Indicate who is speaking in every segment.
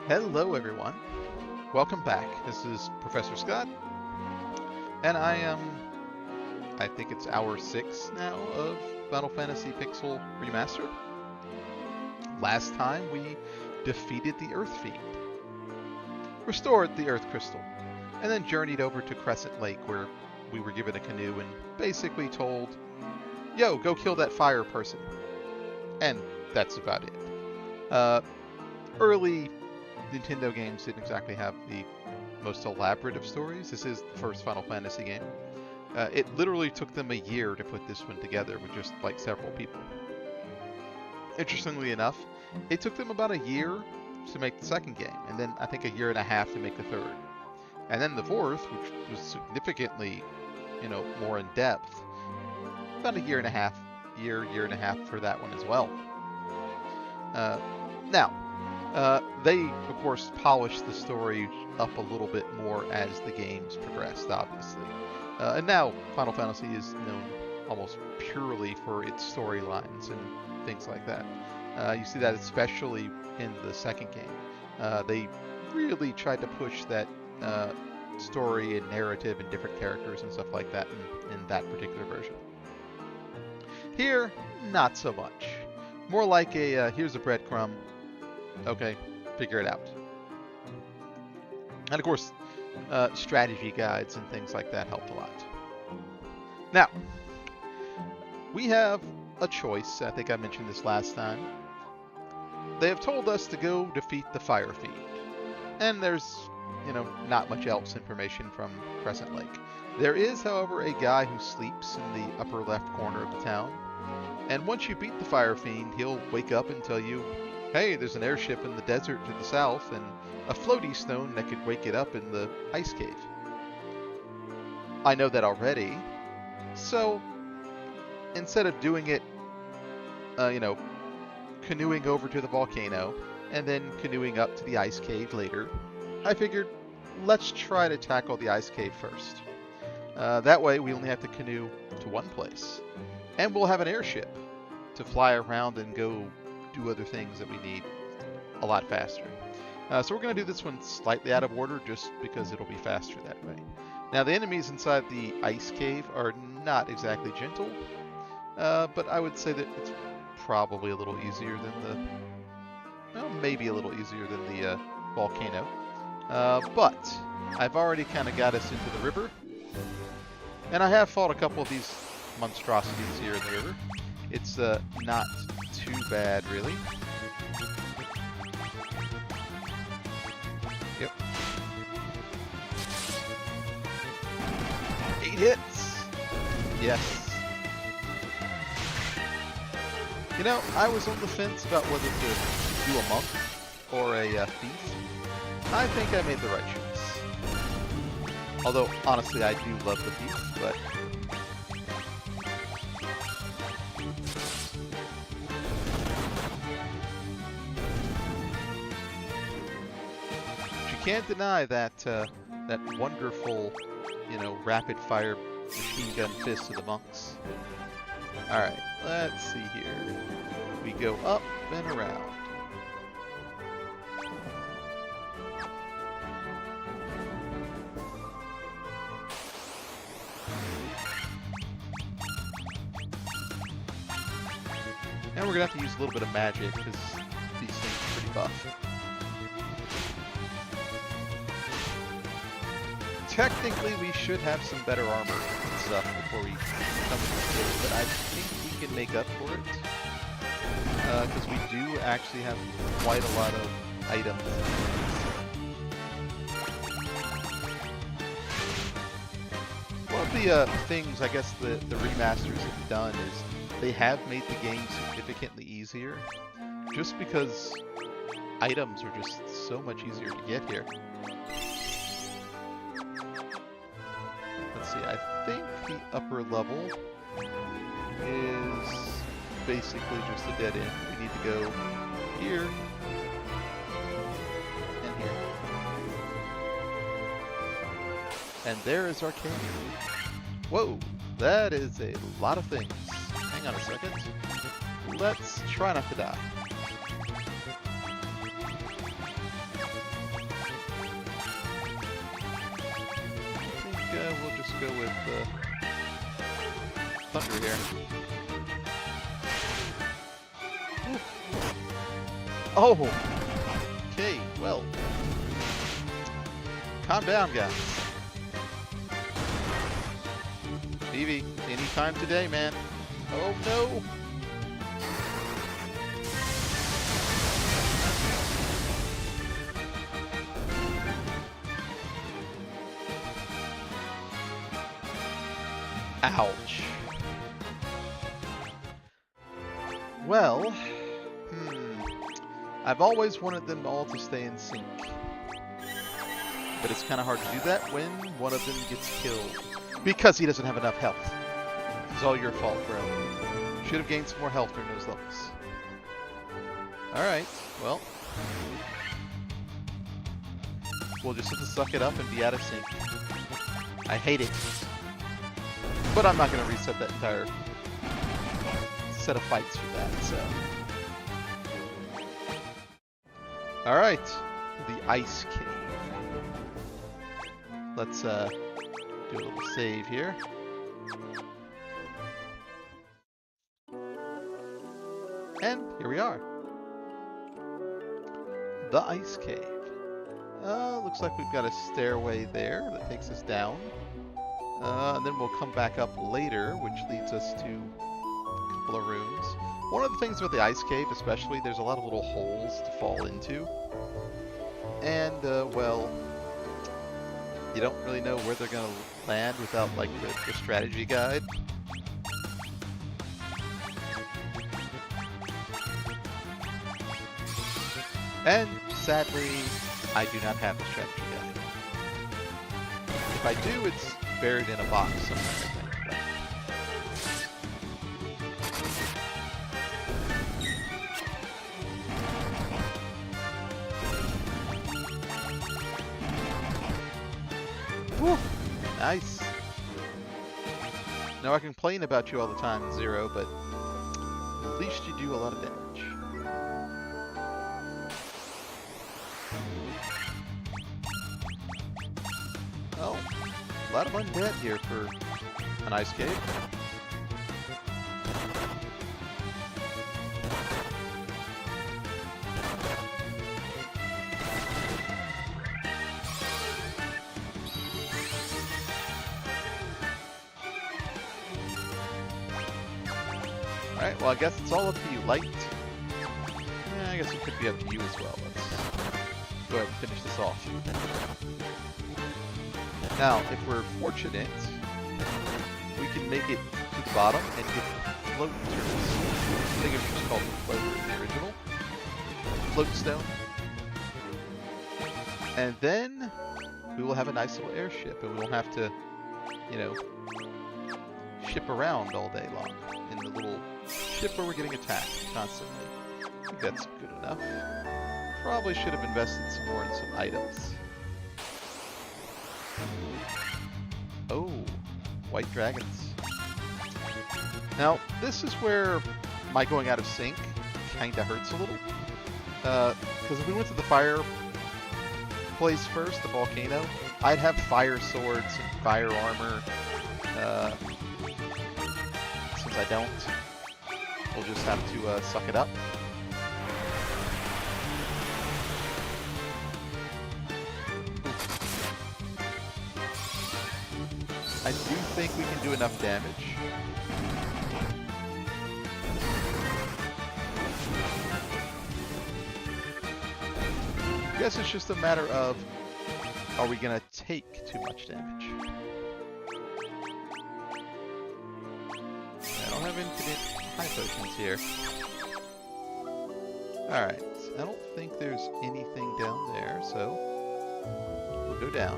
Speaker 1: Hello everyone, welcome back. This is Professor Scott, and I think it's hour 6 now of Final Fantasy Pixel Remaster. Last time we defeated the Earth Fiend, restored the Earth Crystal, and then journeyed over to Crescent Lake where we were given a canoe and basically told, yo, go kill that fire person. And that's about it. Early Nintendo games didn't exactly have the most elaborate of stories. This is the first Final Fantasy game. It literally took them a year to put this one together with just like several people. Interestingly enough, it took them about a year to make the second game, and then I think a year and a half to make the third. And then the fourth, which was significantly, more in depth, about a year and a half for that one as well. They, of course, polished the story up a little bit more as the games progressed, obviously. And now Final Fantasy is known almost purely for its storylines and things like that. You see that especially in the second game. They really tried to push that story and narrative and different characters and stuff like that in that particular version. Here, not so much. More like a, here's a breadcrumb. Okay, figure it out. And of course, strategy guides and things like that helped a lot. Now, we have a choice. I think I mentioned this last time. They have told us to go defeat the Fire Fiend. And there's, not much else information from Crescent Lake. There is, however, a guy who sleeps in the upper left corner of the town. And once you beat the Fire Fiend, he'll wake up and tell you, hey, there's an airship in the desert to the south, and a floaty stone that could wake it up in the ice cave. I know that already, so instead of doing it, canoeing over to the volcano, and then canoeing up to the ice cave later, I figured, let's try to tackle the ice cave first. That way, we only have to canoe to one place, and we'll have an airship to fly around and go do other things that we need a lot faster. So we're going to do this one slightly out of order just because it'll be faster that way. Now the enemies inside the ice cave are not exactly gentle, but I would say that it's probably a little easier than maybe a little easier than the volcano. But I've already kind of got us into the river, and I have fought a couple of these monstrosities here in the river. It's not too bad, really. Yep. 8 hits! Yes. I was on the fence about whether to do a monk or a thief. I think I made the right choice. Although, honestly, I do love the thief, but can't deny that that wonderful, rapid fire machine gun fist of the monks. Alright, let's see here. We go up and around. And we're gonna have to use a little bit of magic because these things are pretty buff. Technically, we should have some better armor and stuff before we come to this cave, but I think we can make up for it. Because we do actually have quite a lot of items. One of the things I guess the remasters have done is they have made the game significantly easier, just because items are just so much easier to get here. Let's see, I think the upper level is basically just a dead end. We need to go here and here. And there is our cave. Whoa, that is a lot of things. Hang on a second. Let's try not to die. go with thunder here. Ooh. Oh! Okay, well. Calm down, guys. Vivi, anytime today, man. Oh no! Ouch. Well, I've always wanted them all to stay in sync. But it's kind of hard to do that when one of them gets killed. Because he doesn't have enough health. It's all your fault, bro. Should have gained some more health during those levels. Alright, well. We'll just have to suck it up and be out of sync. I hate it. But I'm not going to reset that entire set of fights for that, so. Alright, the Ice Cave. Let's do a little save here. And here we are. The Ice Cave. Looks like we've got a stairway there that takes us down. And then we'll come back up later, which leads us to a couple of rooms. One of the things with the Ice Cave especially, there's a lot of little holes to fall into. And, well, you don't really know where they're going to land without, like, the strategy guide. And, sadly, I do not have the strategy guide. If I do, it's buried in a box somewhere, I think. Woo! Nice. Now I complain about you all the time in Zero, but at least you do a lot of damage. Oh, a lot of undead here for an ice cave. Alright, well I guess it's all up to you. Light? Yeah, I guess it could be up to you as well. Let's go ahead and finish this off. Now, if we're fortunate, we can make it to the bottom and get float turrets. I think it was just called the floater in the original. Float stone. And then we will have a nice little airship and we won't have to, you know, ship around all day long in the little ship where we're getting attacked constantly. I think that's good enough. Probably should have invested some more in some items. Oh, white dragons. Now, this is where my going out of sync kinda hurts a little. Because if we went to the fire place first, the volcano, I'd have fire swords and fire armor. Since I don't, we'll just have to suck it up. I do think we can do enough damage. I guess it's just a matter of, are we going to take too much damage? I don't have infinite high potions here. Alright, I don't think there's anything down there, so we'll go down.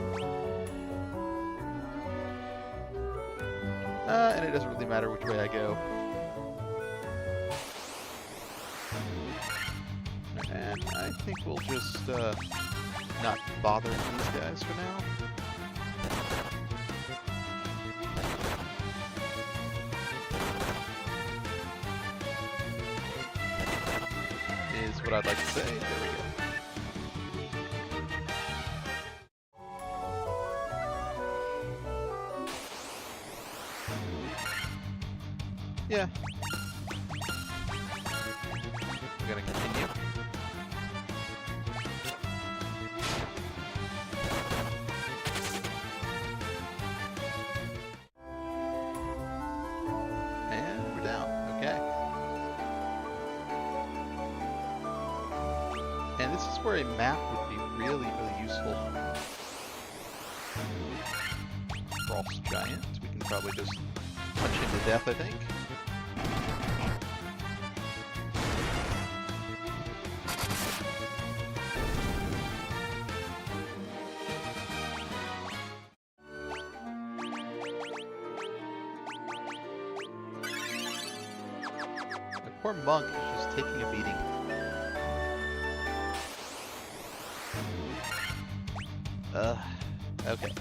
Speaker 1: And it doesn't really matter which way I go. And I think we'll just not bother these guys for now. Is what I'd like to say. There we go. Yeah. We're gonna continue. And we're down. Okay. And this is where a map would be really, really useful. Frost Giant. We can probably just punch him to death, I think. The poor monk is just taking a beating. Okay.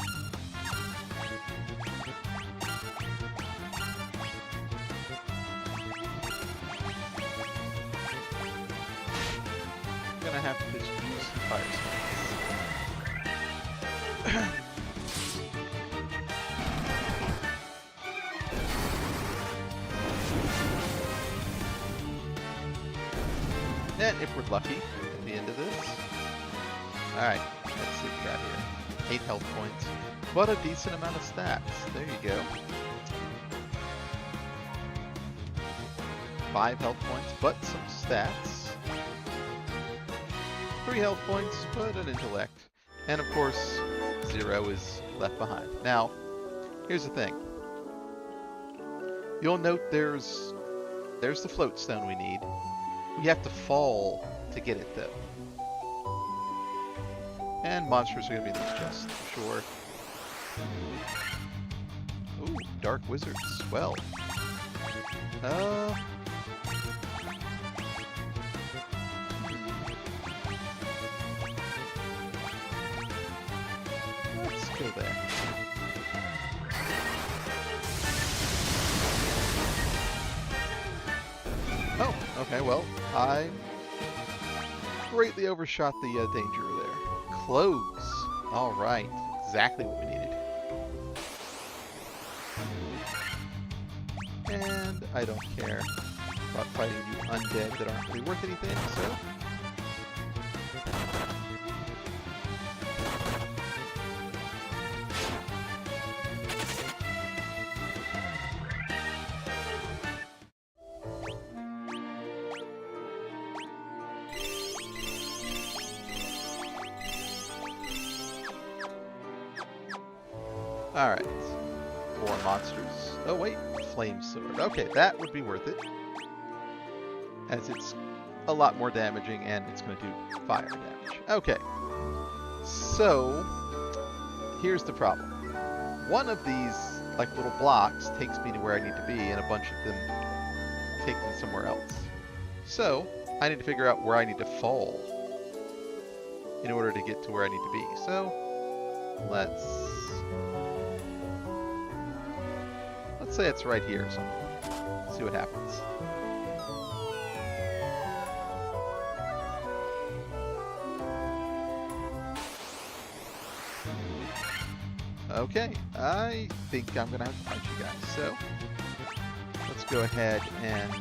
Speaker 1: I'm gonna have to just use some fire spells. And if we're lucky at the end of this. Alright, let's see what we got here. 8 health points, but a decent amount of stats. There you go. 5 health points, but some stats. 3 health points, but an intellect. And of course, 0 is left behind. Now, here's the thing. You'll note there's the float stone we need. We have to fall to get it though. And monsters are going to be in this chest, for sure. Ooh, dark wizards. Well. Let's go there. Oh, okay, well, I greatly overshot the danger there. Clothes. All right, exactly what we needed. And I don't care about fighting you undead that aren't really worth anything, so... Alright. 4 monsters. Oh wait, flame sword. Okay, that would be worth it. As it's a lot more damaging and it's going to do fire damage. Okay. So, here's the problem. One of these, like, little blocks takes me to where I need to be, and a bunch of them take me somewhere else. So, I need to figure out where I need to fall in order to get to where I need to be. So, let's say it's right here or something. See what happens. Okay, I think I'm gonna have to fight you guys. So let's go ahead and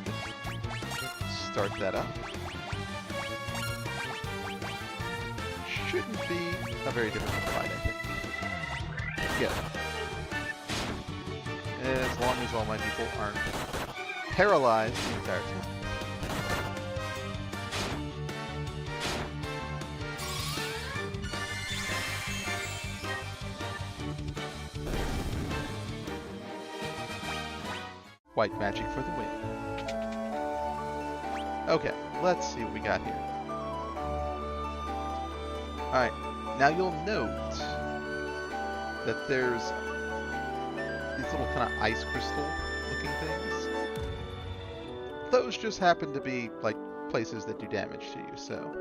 Speaker 1: start that up. Shouldn't be a very difficult fight, I think. Let's go. As long as all my people aren't paralyzed the entire time. White magic for the win. Okay, let's see what we got here. Alright, now you'll note that there's these little kind of ice crystal looking things. Those just happen to be like places that do damage to you, so.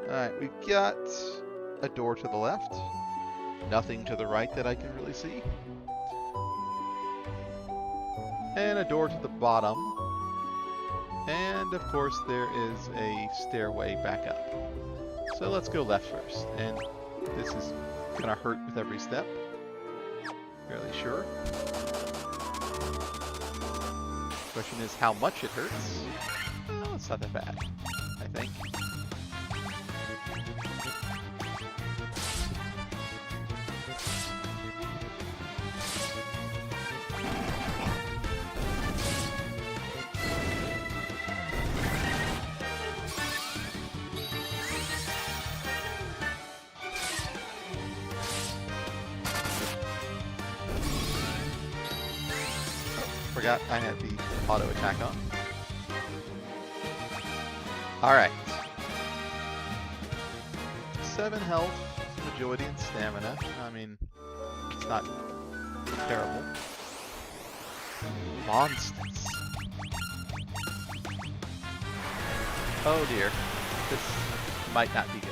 Speaker 1: Alright, we've got a door to the left. Nothing to the right that I can really see. And a door to the bottom. And of course there is a stairway back up. So let's go left first. And this is gonna hurt with every step. Fairly sure. Question is how much it hurts. Oh, it's not that bad, I think. Forgot I had the auto attack on. Alright. 7 health, agility, and stamina. I mean, it's not terrible. Monsters. Oh dear. This might not be good.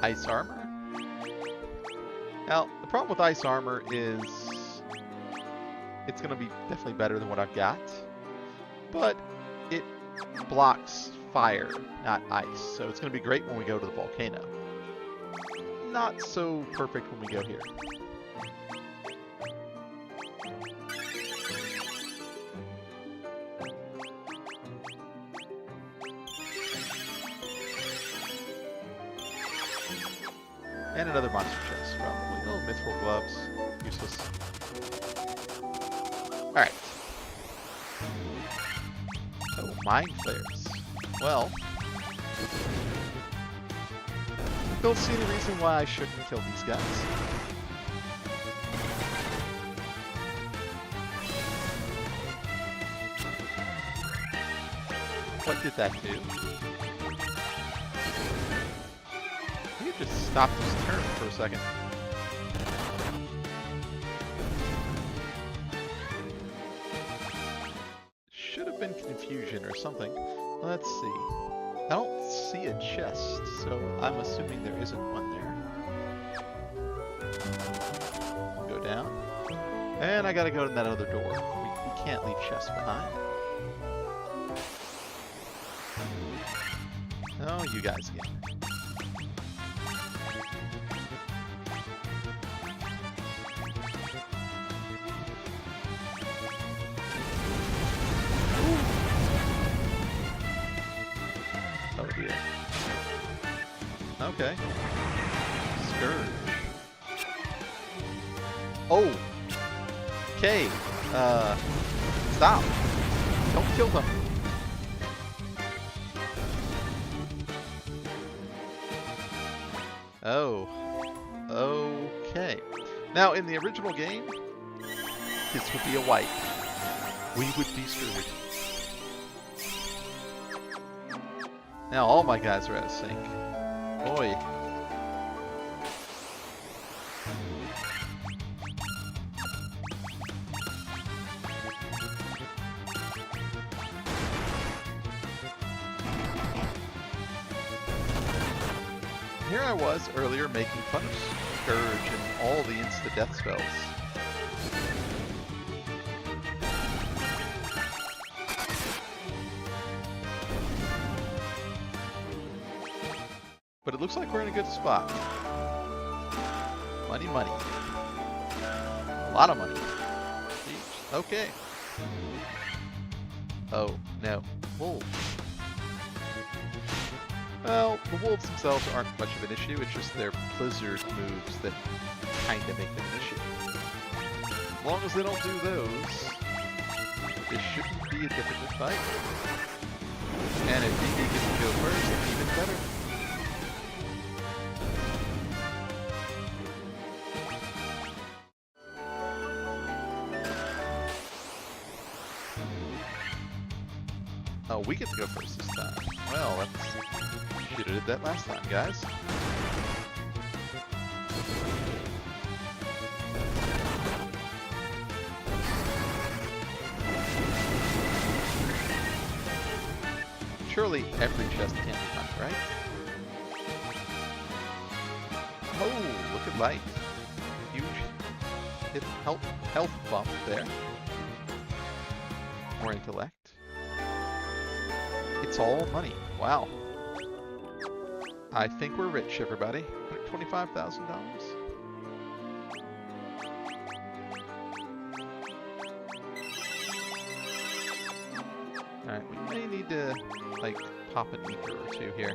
Speaker 1: Ice armor? Now, the problem with ice armor is it's going to be definitely better than what I've got, but it blocks fire, not ice, so it's going to be great when we go to the volcano. Not so perfect when we go here. And another monster chest, probably. Oh, mithril gloves. Useless. Alright. Oh, mind flares. Well, don't see any reason why I shouldn't kill these guys. What did that do? Just stop this turn for a second. Should have been confusion or something. Let's see. I don't see a chest, so I'm assuming there isn't one there. Go down. And I gotta go to that other door. We can't leave chests behind. Oh, you guys again. Okay. Scourge. Oh! Okay. Stop. Don't kill them. Oh. Okay. Now, in the original game, this would be a wipe. We would be screwed. Now all my guys are out of sync. Boy. Here I was earlier making fun of Scourge and all the insta-death spells. But it looks like we're in a good spot. Money, money. A lot of money. Jeez. Okay. Oh, no. Wolves. Well, the wolves themselves aren't much of an issue, it's just their blizzard moves that kinda make them an issue. As long as they don't do those, this shouldn't be a difficult fight. And if BB gets to go first, it's even better. Oh, we get to go first this time. Well, that's... should have did that last time, guys. Surely every chest can be found, right? Oh, look at light. Huge hit health bump there. More intellect. that's all money. Wow. I think we're rich, everybody. $125,000. Alright, we may need to, like, pop an ether or two here.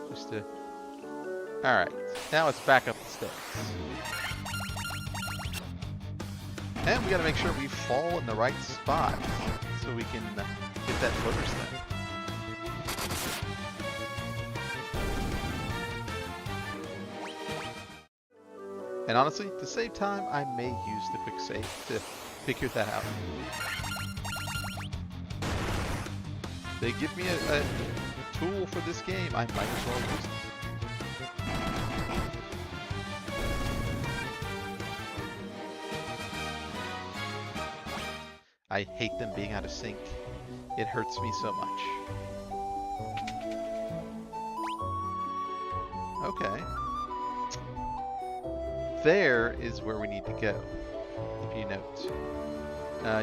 Speaker 1: Just to... Alright, now it's back up the stairs. And we gotta make sure we fall in the right spot so we can get that floater stone. And honestly, to save time, I may use the quick save to figure that out. They give me a tool for this game, I might as well use it. I hate them being out of sync. It hurts me so much. Okay. There is where we need to go. If you note.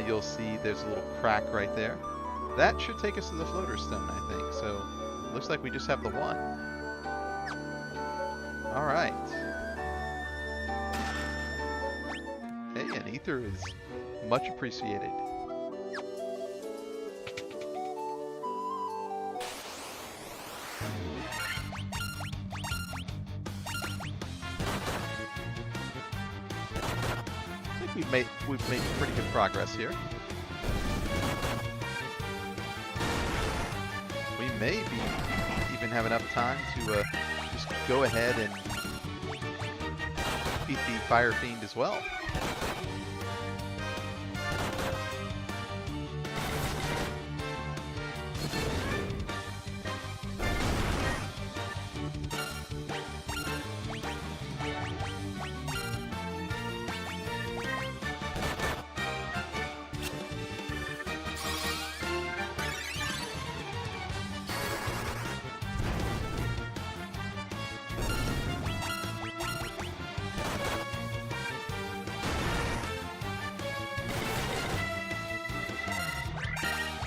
Speaker 1: You'll see there's a little crack right there. That should take us to the floater stone, I think. So, looks like we just have the one. Alright. Hey, an ether is much appreciated. We've made pretty good progress here. We may even have enough time to just go ahead and beat the fire fiend as well.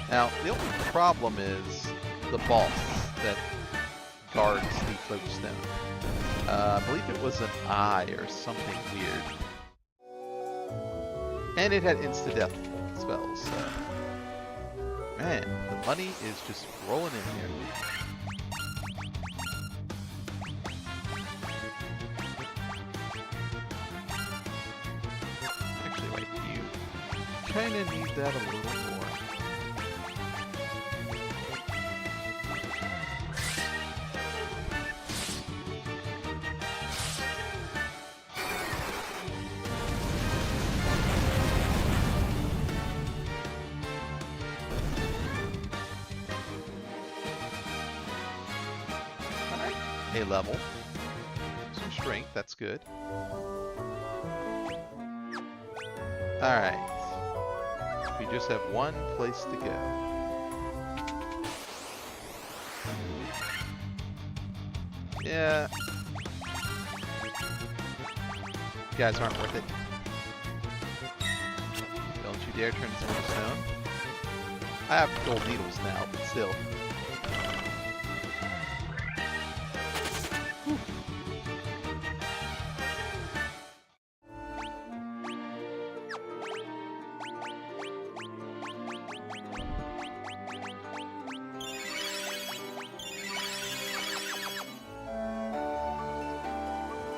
Speaker 1: Now, the only problem is the boss that guards the float stone. I believe it was an eye or something weird. And it had insta-death spells, so... Man, the money is just rolling in here. Actually, wait, you kinda need that a little more. A level. Some strength, that's good. Alright. We just have one place to go. Yeah. You guys aren't worth it. Don't you dare turn this into stone. I have gold needles now, but still.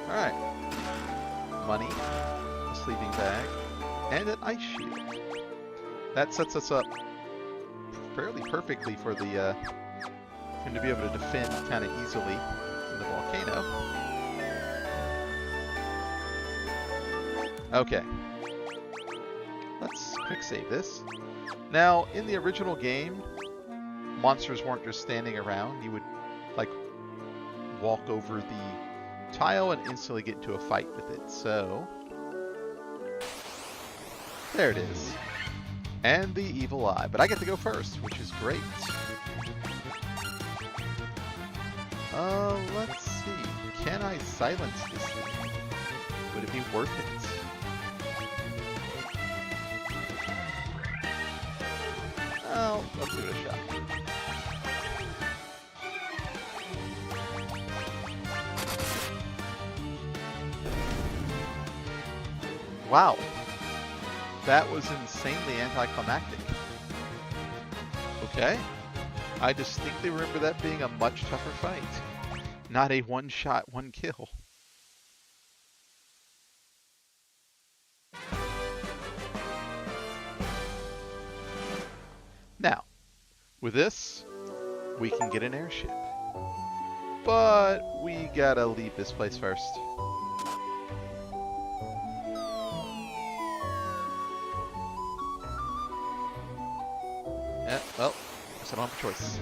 Speaker 1: Alright. Money, a sleeping bag, and an ice shield. That sets us up fairly perfectly for the him to be able to defend kind of easily in the volcano. Okay. Let's quick save this. Now, in the original game, monsters weren't just standing around. You would, like, walk over the tile and instantly get into a fight with it. So, there it is. And the evil eye. But I get to go first, which is great. Let's see. Can I silence this thing? Would it be worth it? Well, let's give it a shot. Wow. That was insanely anticlimactic. Okay. I distinctly remember that being a much tougher fight. Not a one-shot, one-kill. Now, with this, we can get an airship. But we gotta leave this place first. Yeah, well, I don't have a choice.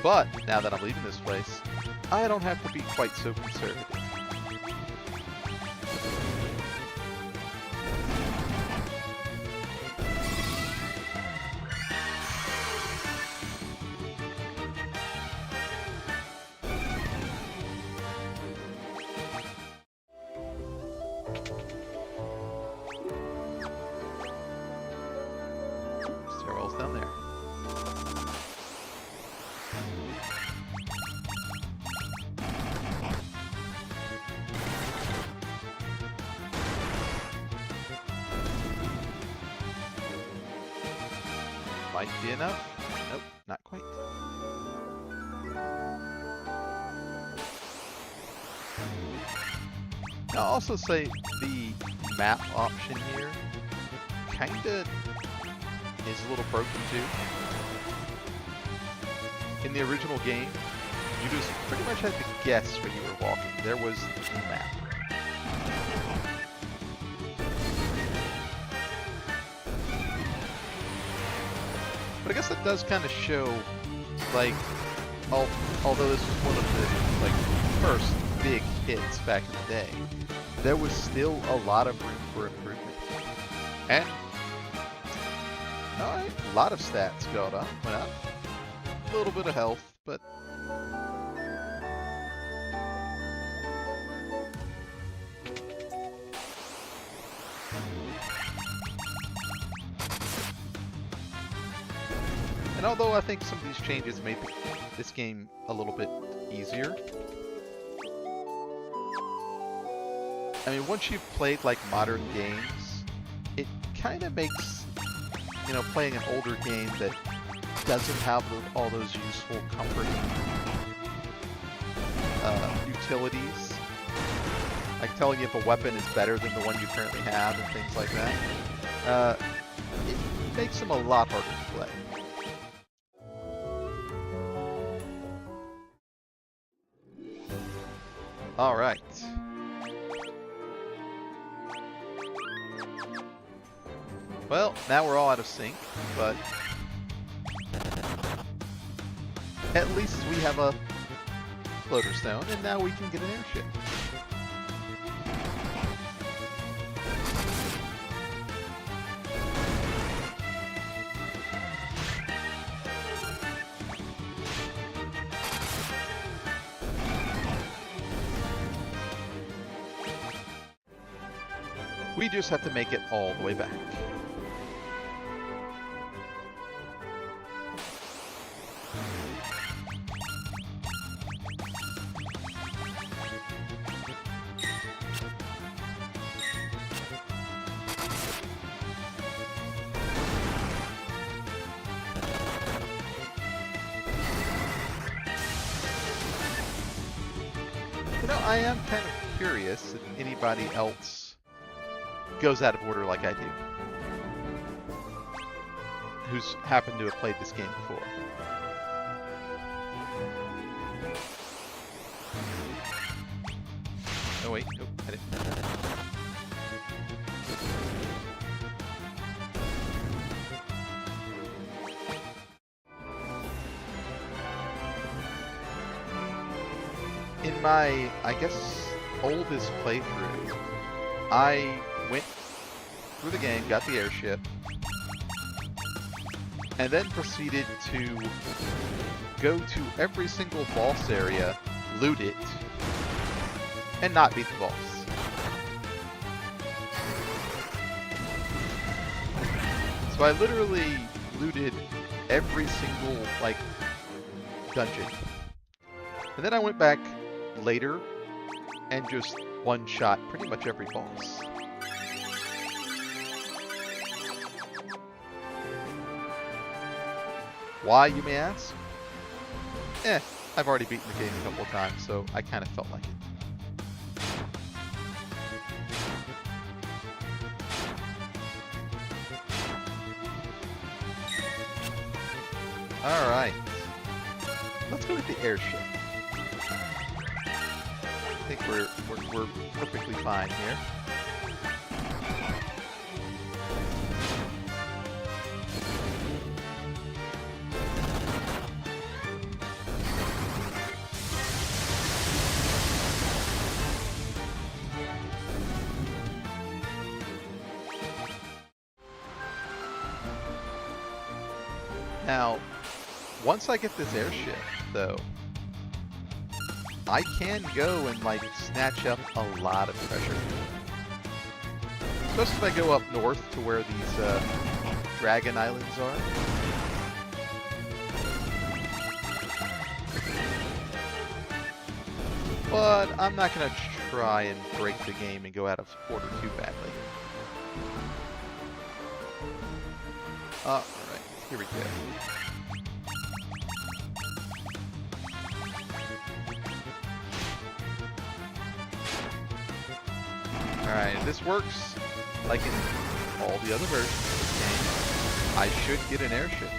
Speaker 1: But, now that I'm leaving this place, I don't have to be quite so conservative. Stairwell's down there. Might be enough. Nope, not quite. I'll also say the map option here kinda is a little broken too. In the original game, you just pretty much had to guess where you were walking. There was no map. But I guess that does kind of show, like, although this was one of the, like, first big hits back in the day, there was still a lot of room for improvement. And, alright, a lot of stats went up. A little bit of health, but... And although I think some of these changes made this game a little bit easier, I mean, once you've played like modern games, it kind of makes, you know, playing an older game that doesn't have all those useful comforting utilities, like telling you if a weapon is better than the one you currently have and things like that, it makes them a lot harder to play. All right. Well, now we're all out of sync, but at least we have a floater stone, and now we can get an airship. We just have to make it all the way back. You know, I am kind of curious if anybody else goes out of order like I do, who's happened to have played this game before. Oh wait, nope, I didn't. In my, I guess, oldest playthrough, I went through the game, got the airship, and then proceeded to go to every single boss area, loot it, and not beat the boss. So I literally looted every single, like, dungeon. And then I went back later and just one-shot pretty much every boss. Why, you may ask? I've already beaten the game a couple of times, so I kind of felt like it. Alright. Let's go with the airship. I think we're perfectly fine here. Now, once I get this airship, though, I can go and, like, snatch up a lot of treasure. Especially if I go up north to where these dragon islands are. But I'm not going to try and break the game and go out of order too badly. Alright, here we go. Alright, if this works like in all the other versions of this game, I should get an airship.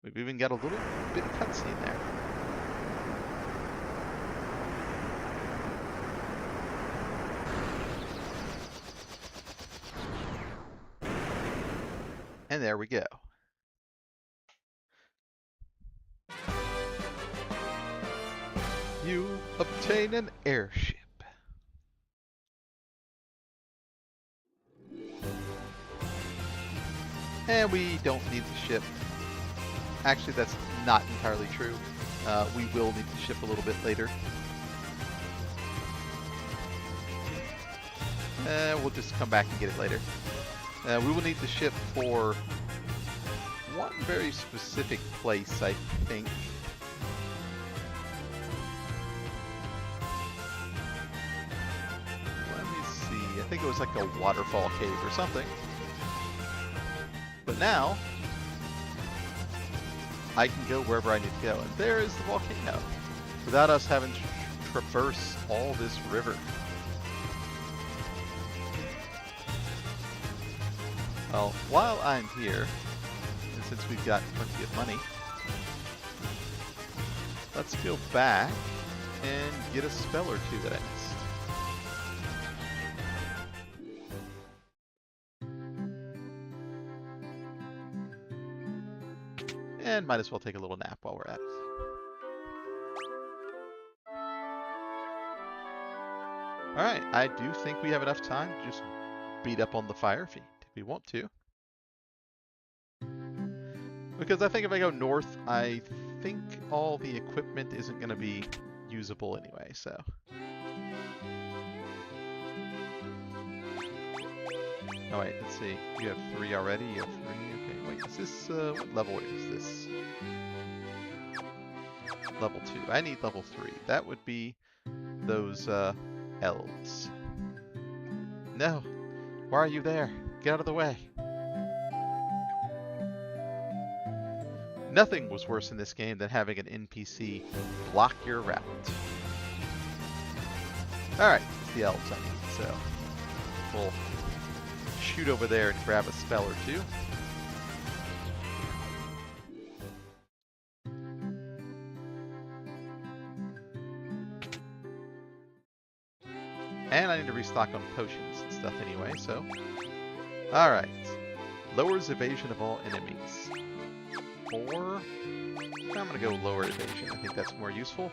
Speaker 1: We've even got a little bit of cutscene there. And there we go. You obtain an airship. And we don't need the ship. Actually, that's not entirely true. We will need the ship a little bit later. We'll just come back and get it later. We will need the ship for one very specific place, I think. Let me see. I think it was like a waterfall cave or something. But now, I can go wherever I need to go. And there is the volcano, without us having to traverse all this river. Well, while I'm here, and since we've got plenty of money, let's go back and get a spell or two that I missed. And might as well take a little nap while we're at it. Alright, I do think we have enough time to just beat up on the fire fiend if we want to. Because I think if I go north, I think all the equipment isn't going to be usable anyway, so. Oh wait, let's see. You have 3 already, you have 3. Okay, wait, is this, what level is this? Level 2. I need level 3. That would be those, elves. No! Why are you there? Get out of the way! Nothing was worse in this game than having an NPC block your route. Alright, it's the elves I need, so we'll shoot over there and grab a spell or two. And I need to restock on potions and stuff anyway, so. Alright. Lowers evasion of all enemies. Or I'm gonna go lower evasion. I think that's more useful.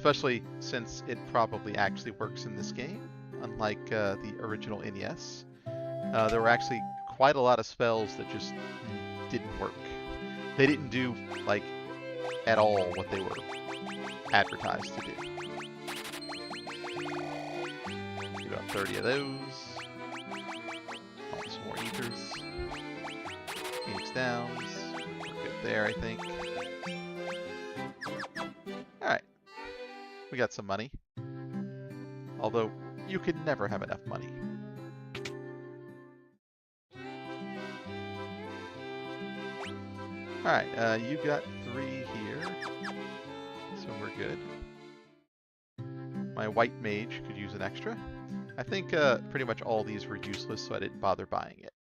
Speaker 1: especially since it probably actually works in this game, unlike the original NES. There were actually quite a lot of spells that just didn't work. They didn't do, like, at all what they were advertised to do. Do about 30 of those. Oh, some more ethers. Phoenix Downs. We're good there, I think. Alright. We got some money. Although, you could never have enough money. Alright, you got 3 here. So we're good. My white mage could use an extra. I think pretty much all these were useless, so I didn't bother buying it.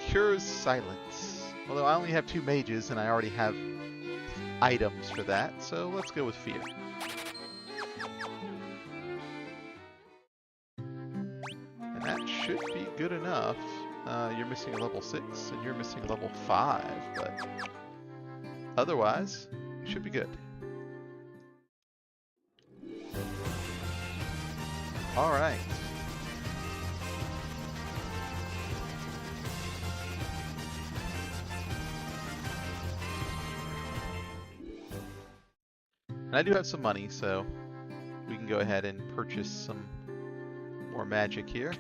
Speaker 1: Cures silence. Although I only have 2 mages and I already have items for that, so let's go with fear. And that should be good enough. You're missing a level 6 and you're missing a level 5, but otherwise, you should be good. Alright. And I do have some money, so we can go ahead and purchase some more magic here.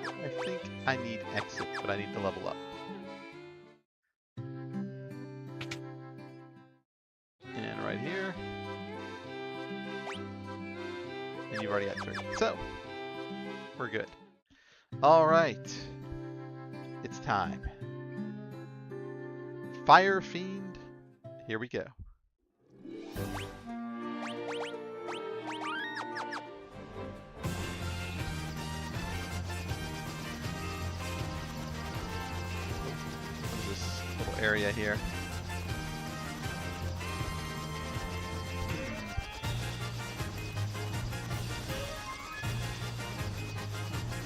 Speaker 1: I think I need exit, but I need to level up. And right here. And you've already got 3. So, we're good. Alright. It's time. Fire Fiend, here we go. This little area here.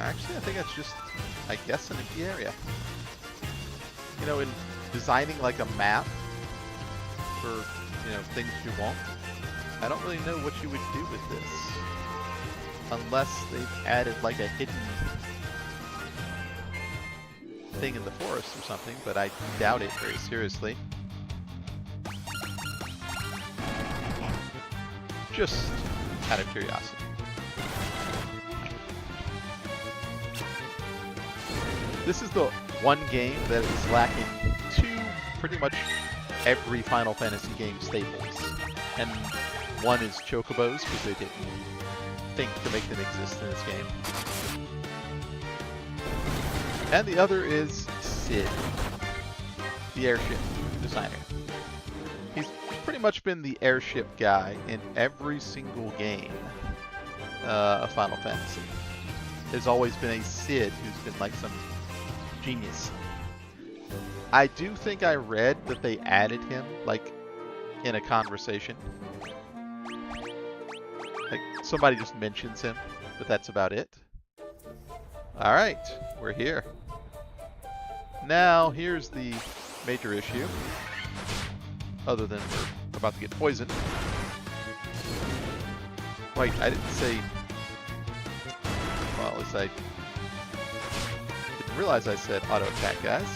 Speaker 1: Actually, I think that's just, I guess, an empty area. You know, in designing like a map for, you know, things you want, I don't really know what you would do with this. Unless they've added like a hidden thing in the forest or something, but I doubt it very seriously. Just out of curiosity. This is the one game that is lacking two pretty much every Final Fantasy game staples. And one is chocobos, because they didn't think to make them exist in this game. And the other is Sid, the airship designer. He's pretty much been the airship guy in every single game of Final Fantasy. There's always been a Sid who's been like some genius. I do think I read that they added him, like, in a conversation. Like, somebody just mentions him, but that's about it. Alright, we're here. Now, here's the major issue. Other than we're about to get poisoned. Wait, I didn't say... Well, at least I didn't realize I said auto attack, guys.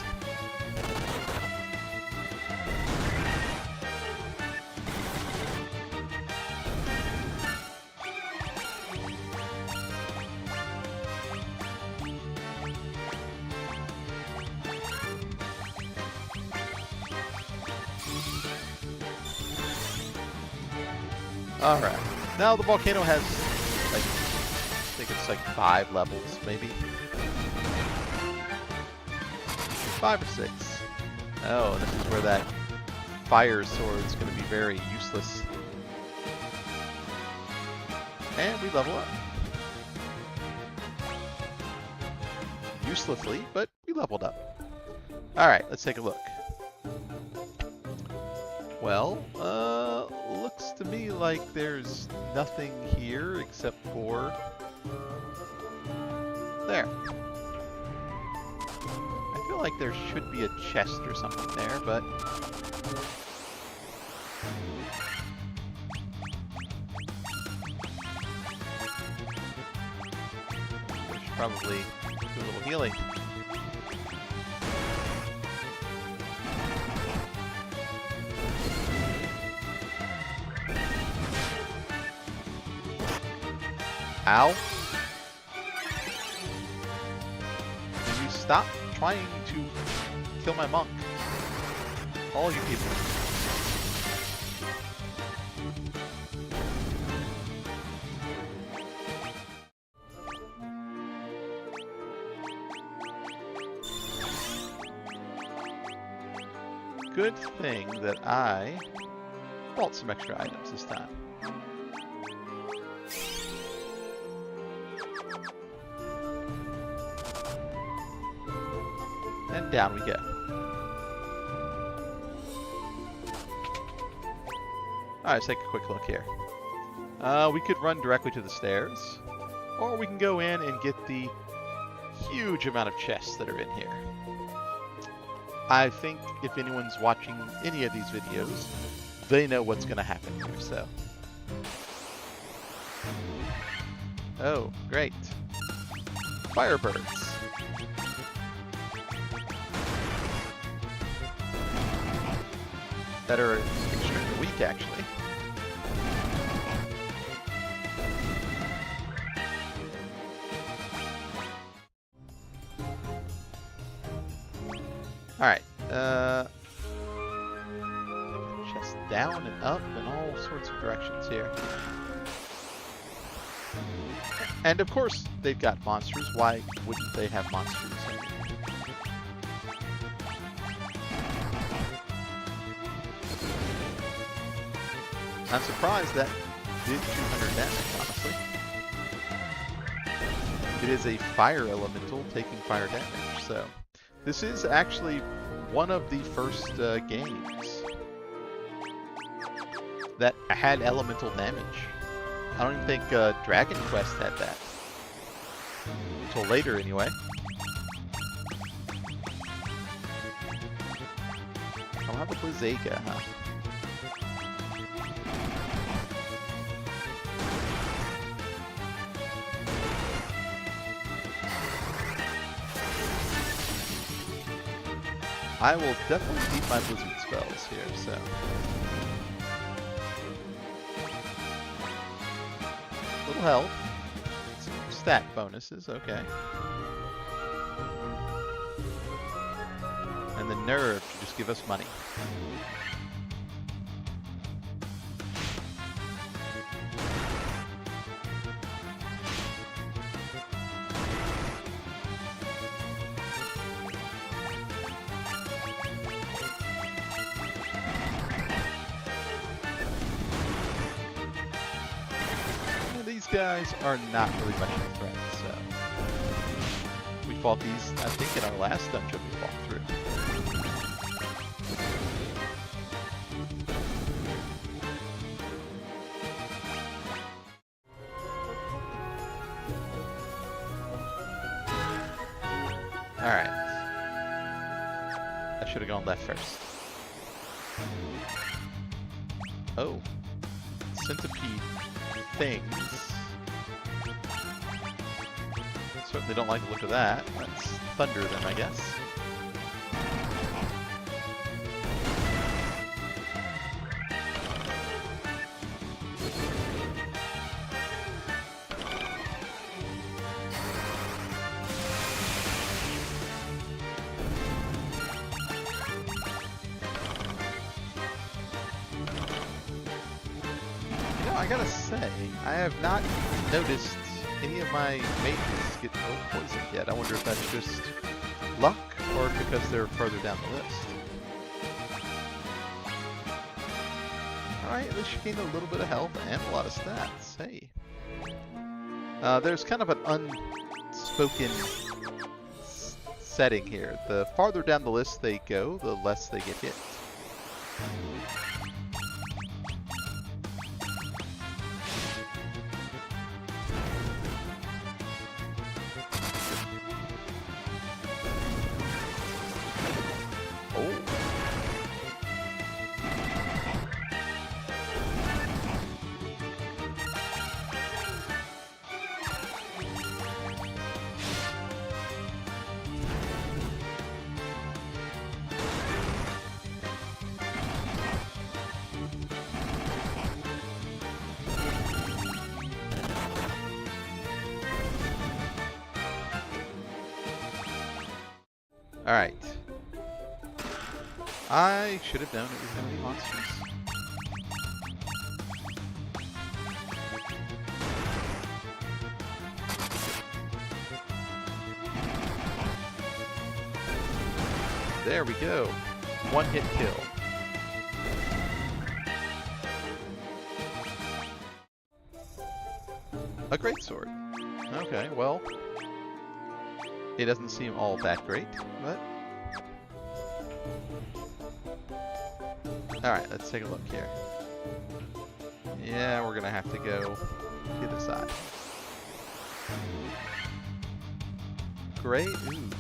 Speaker 1: Alright, now the volcano has, like, I think it's like 5 levels, maybe? 5 or 6. Oh, this is where that fire sword is going to be very useless. And we level up. Uselessly, but we leveled up. Alright, let's take a look. Well, looks to me like there's nothing here except for there. feel like there should be a chest or something there, but... I should probably do a little healing. Ow. Will you stop trying to kill my monk? All you people. Good thing that I bought some extra items this time. And down we go. Alright, let's take a quick look here. We could run directly to the stairs, or we can go in and get the huge amount of chests that are in here. I think if anyone's watching any of these videos, they know what's going to happen here, so. Oh, great. Firebirds. That are extremely weak, actually. Alright, chest down and up in all sorts of directions here. And of course, they've got monsters. Why wouldn't they have monsters? I'm surprised that did 200 damage, honestly. It is a fire elemental taking fire damage, so... This is actually one of the first games that had elemental damage. I don't even think Dragon Quest had that. Until later, anyway. I'll have a Blizzaga, huh? I will definitely keep my blizzard spells here, so. Little health. Some stat bonuses, okay. And the nerve to just give us money. Guys are not really much of a threat, so we fought these, I think, in our last dungeon we walked through. Alright. I should have gone left first. Oh. Centipede things. Certainly don't like the look of that. That's thunder then, I guess. You know, I gotta say, I have not noticed any of my mages get poisoned yet. I wonder if that's just luck or because they're further down the list. Alright, at least you gained a little bit of health and a lot of stats. Hey. There's kind of an unspoken setting here. The farther down the list they go, the less they get hit. Alright. I should have known it was going to be monsters. There we go. One hit kill. A greatsword. Okay, well, it doesn't seem all that great, but... Alright, let's take a look here. Yeah, we're gonna have to go to the side. Great ooze.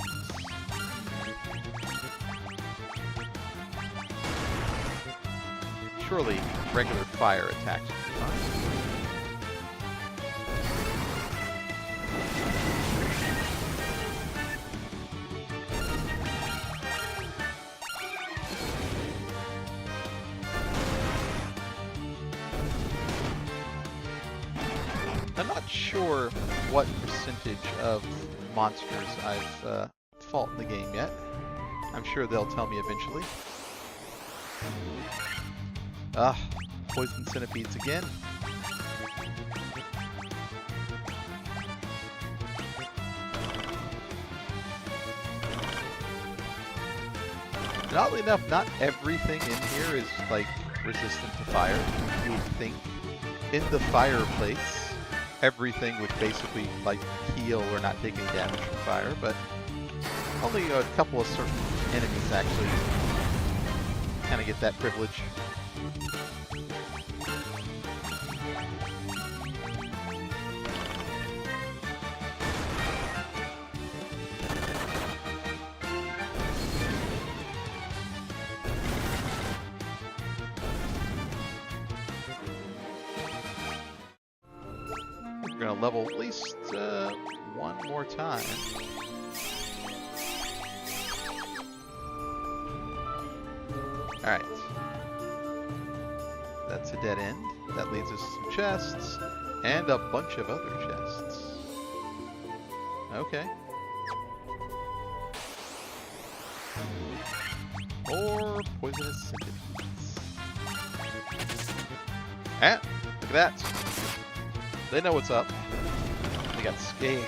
Speaker 1: Surely regular fire attacks would be fine. I'm not sure what percentage of monsters I've fought in the game yet. I'm sure they'll tell me eventually. Poison centipedes again. And oddly enough, not everything in here is like resistant to fire. You would think in the fireplace, everything would basically like heal or not take any damage from fire, but only a couple of certain enemies actually kind of get that privilege. We're going to level at least one more time. Alright. That's a dead end. That leads us to some chests and a bunch of other chests. Okay. Or poisonous centipedes. Ah! Look at that! They know what's up. They got scared.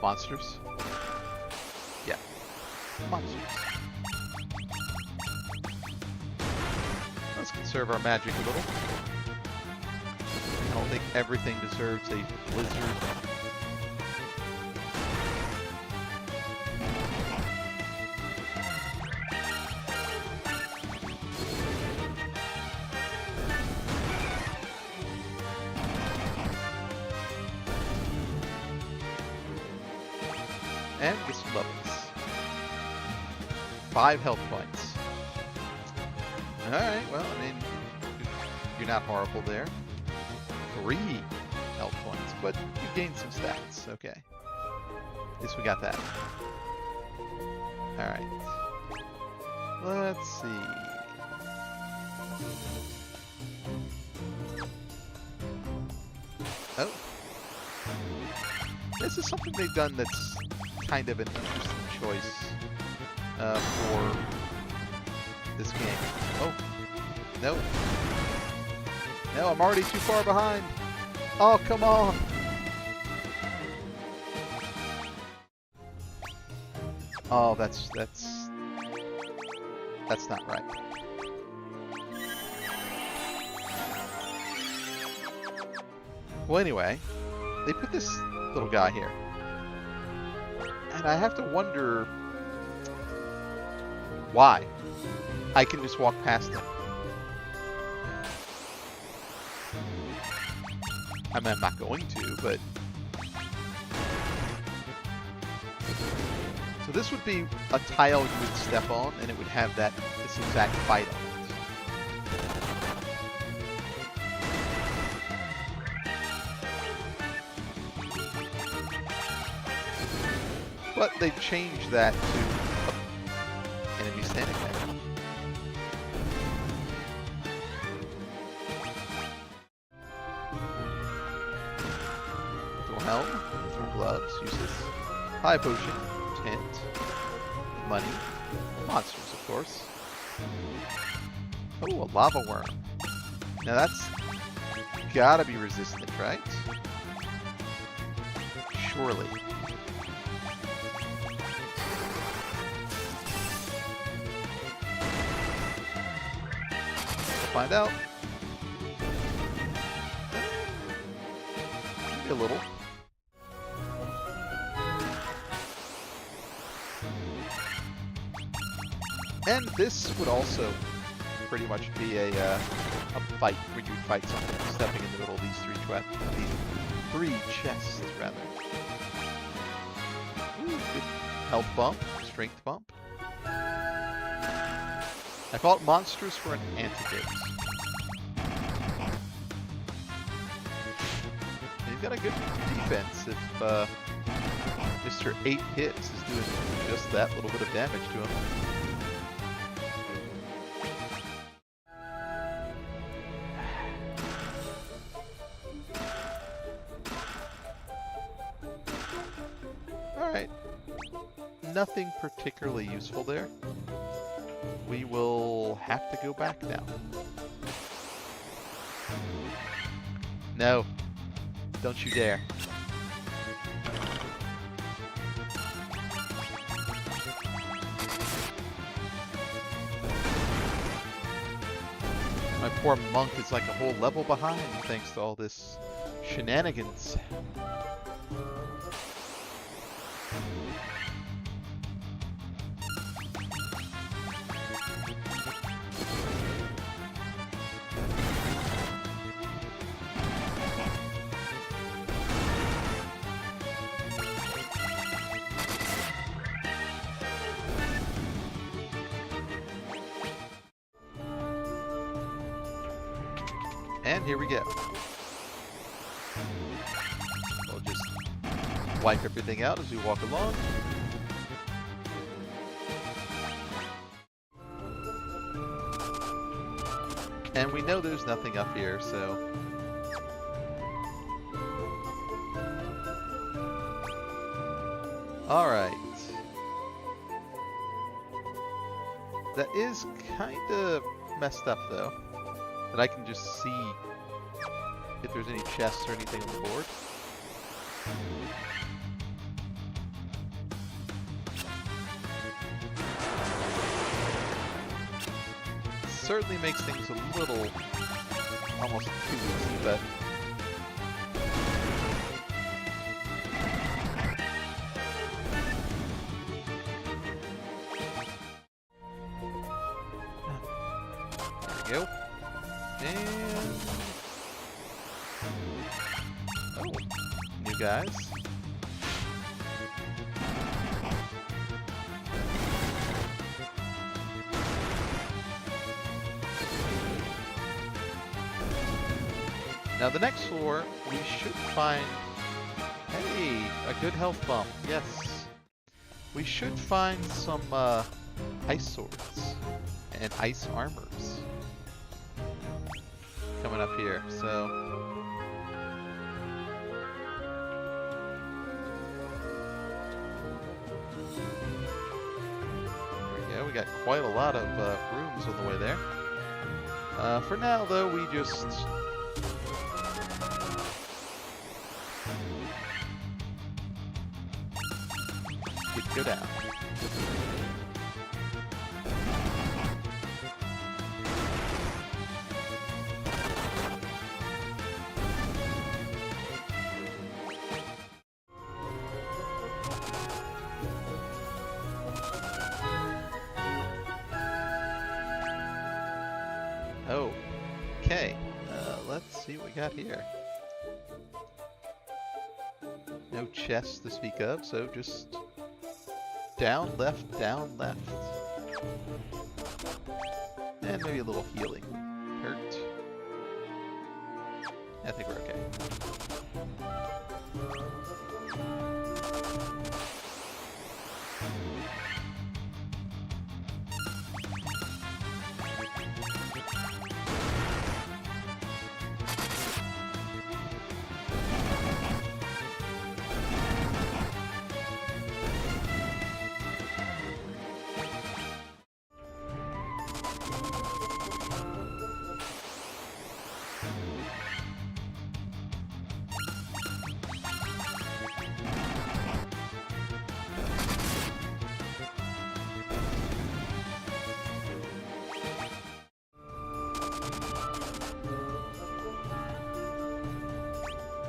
Speaker 1: Monsters? Yeah. Monsters. Let's conserve our magic a little. I don't think everything deserves a blizzard. And get some levels. 5 health points. Alright, well, I mean, you're not horrible there. 3 health points, but you gained some stats. Okay. At least we got that. Alright. Let's see. Oh. This is something they've done that's kind of an interesting choice for this game. Oh, no. No, I'm already too far behind. Oh, come on. Oh, that's not right. Well, anyway, they put this little guy here. And I have to wonder why. I can just walk past him. I mean, I'm not going to, but... So this would be a tile you would step on, and it would have this exact fight on it. But they've changed that to enemy standing there. Throw helm, throw gloves, useless. High potion, tent, money, monsters of course. Oh, a lava worm. Now that's gotta be resistant, right? Surely. We'll find out. Maybe a little. And this would also pretty much be a fight where you would fight something, stepping in the middle of these three chests, rather. Ooh, good health bump, strength bump. I fought monsters for an antidote. And he's got a good defense if Mr. 8 hits is doing just that little bit of damage to him. Alright. Nothing particularly useful there. We will have to go back now. No. Don't you dare. My poor monk is like a whole level behind thanks to all this shenanigans. And here we go. We'll just wipe everything out as we walk along. And we know there's nothing up here, so... Alright. That is kinda messed up, though. That I can just see if there's any chests or anything on the board. Certainly makes things a little almost too easy, but there we go. And oh, new guys. Now the next floor, we should find, hey, a good health bump, yes. We should find some ice swords and ice armors coming up here, so. There we go, we got quite a lot of rooms on the way there. For now though, we just go down. Oh, okay. Let's see what we got here. No chests to speak of, so just down, left, and maybe a little healing. Hurt. I think we're okay.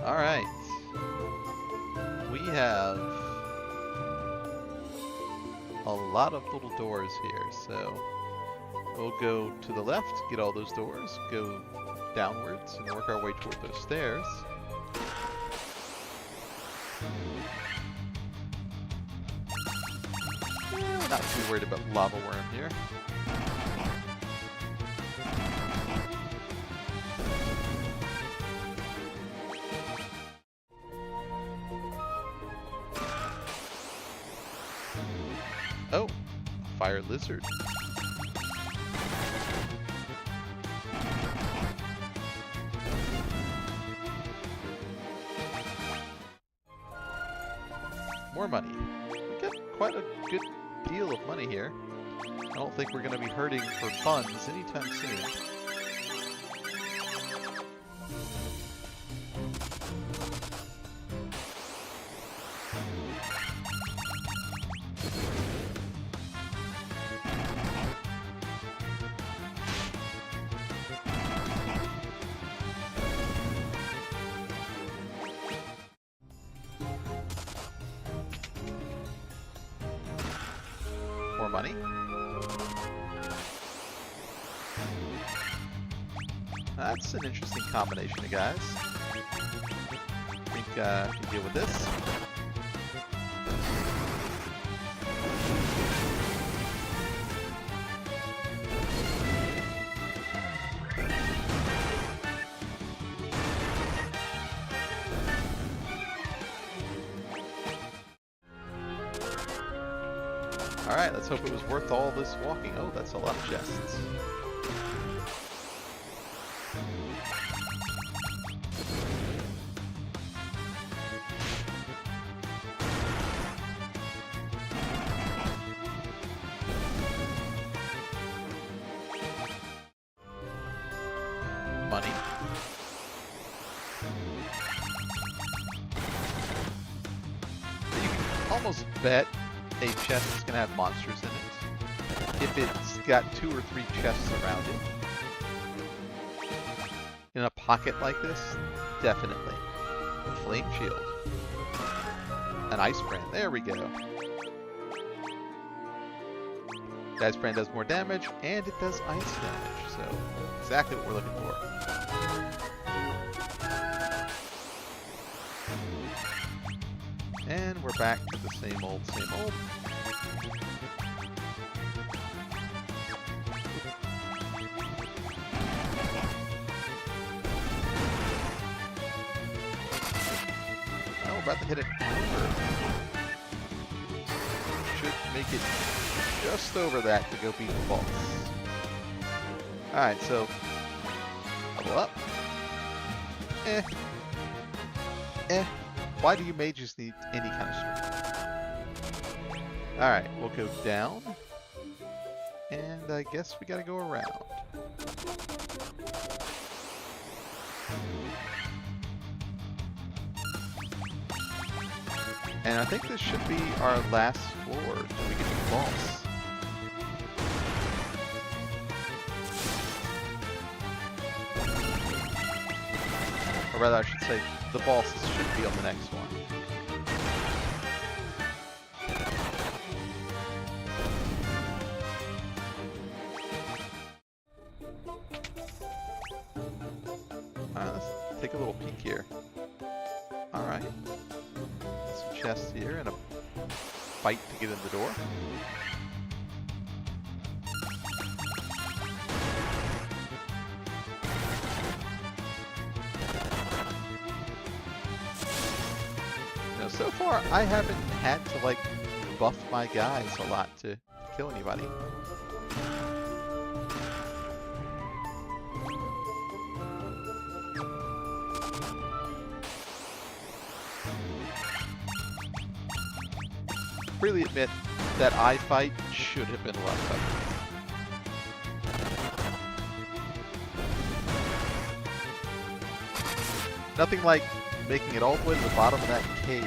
Speaker 1: Alright. We have a lot of little doors here, so we'll go to the left, get all those doors, go downwards, and work our way toward those stairs. We're not too worried about lava worm here. Oh, a fire lizard. More money. We got quite a good deal of money here. I don't think we're going to be hurting for funds anytime soon. More money. That's an interesting combination of guys. I think I can deal with this. Alright, let's hope it was worth all this walking. Oh, that's a lot of chests. Money. You can almost bet a chest is going to have monsters in it. If it's got 2 or 3 chests around it. In a pocket like this, definitely. A flame shield. An ice brand. There we go. The ice brand does more damage, and it does ice damage. So, exactly what we're looking for. And we're back to the same old, same old. Oh, we're about to hit it. Should make it just over that to go beat the boss. Alright, so level up. Why do you mages need any kind of strength? Alright, we'll go down. And I guess we gotta go around. And I think this should be our last floor until we get to the boss. Or rather, I should say, the bosses should be on the next one. Alright, let's take a little peek here. Alright. Some chests here and a fight to get in the door. So far, I haven't had to, like, buff my guys a lot to kill anybody. Freely admit that I fight should have been a lot tougher. Nothing like making it all the way to the bottom of that cave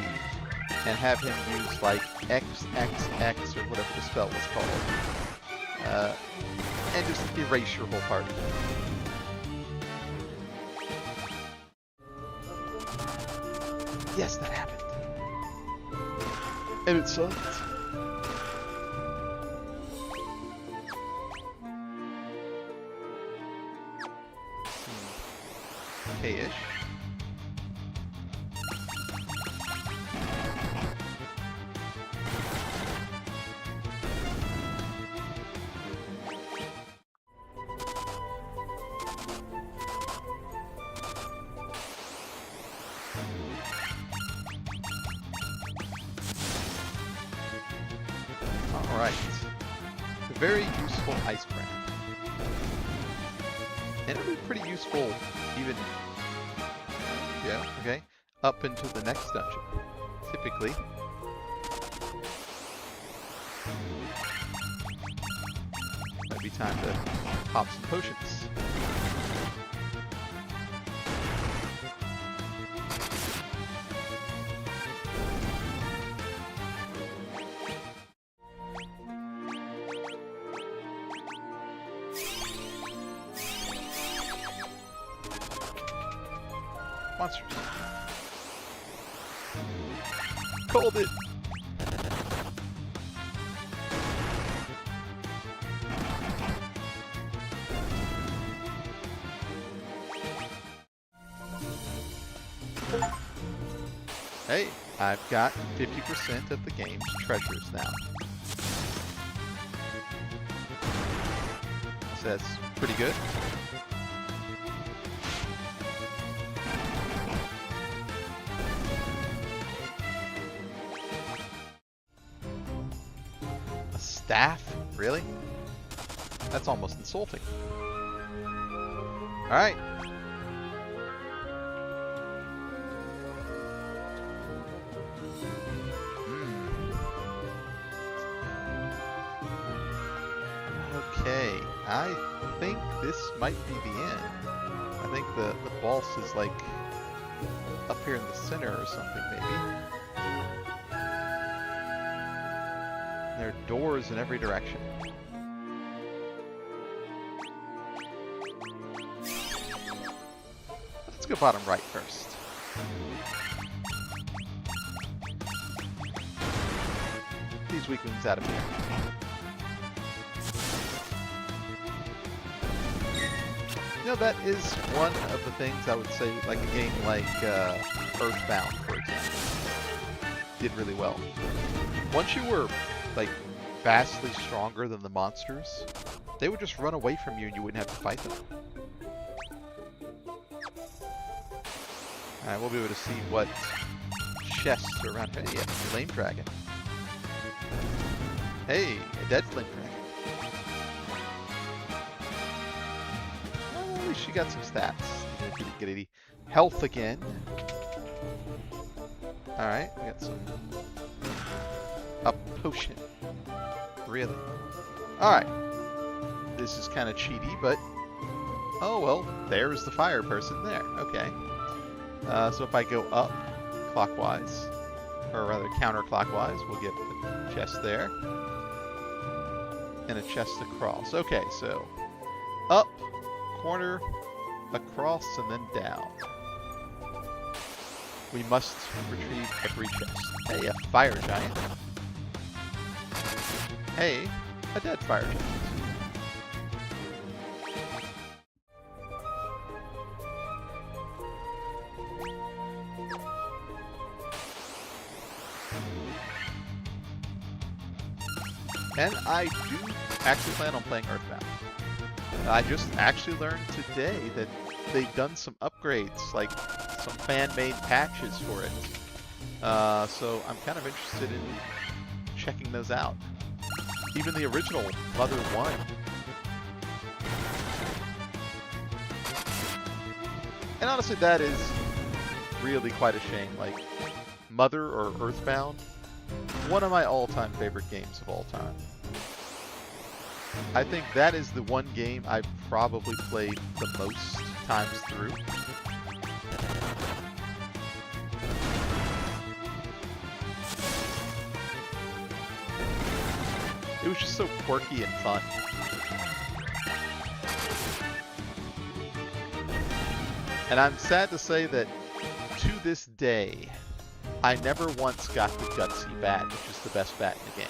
Speaker 1: and have him use like XXX or whatever the spell was called. And just erase your whole party. Yes, that happened. And it sucked. Okay-ish. Alright. A very useful ice brand. And it'll be pretty useful even, yeah, okay, up into the next dungeon. Typically. Might be time to pop some potions. Monsters. Called it. Hey, I've got 50% of the game's treasures now. So that's pretty good. Staff? Really? That's almost insulting. Alright. Okay, I think this might be the end. I think the boss is like up here in the center or something maybe. There are doors in every direction. Let's go bottom right first. These weak ones out of here. You know, that is one of the things I would say, like a game like Earthbound, for example, did really well. Once you were like vastly stronger than the monsters, they would just run away from you and you wouldn't have to fight them. Alright, we'll be able to see what chests are around here. Yeah, flame dragon. Hey, a dead flame dragon. Well, at least she got some stats. Even if you didn't get any health again. Alright, we got some... a potion. Really? Alright. This is kind of cheaty, but... oh, well, there's the fire person there. Okay. So if I go up clockwise, or rather counterclockwise, we'll get a chest there. And a chest across. Okay, so up, corner, across, and then down. We must retrieve every chest. Hey, a fire giant. Hey, a dead fire giant. And I do actually plan on playing Earthbound. I just actually learned today that they've done some upgrades, like some fan-made patches for it. So I'm kind of interested in checking those out. Even the original Mother 1. And honestly, that is really quite a shame. Like, Mother or Earthbound, one of my all-time favorite games of all time. I think that is the one game I've probably played the most times through. It was just so quirky and fun. And I'm sad to say that to this day, I never once got the Gutsy bat, which is the best bat in the game.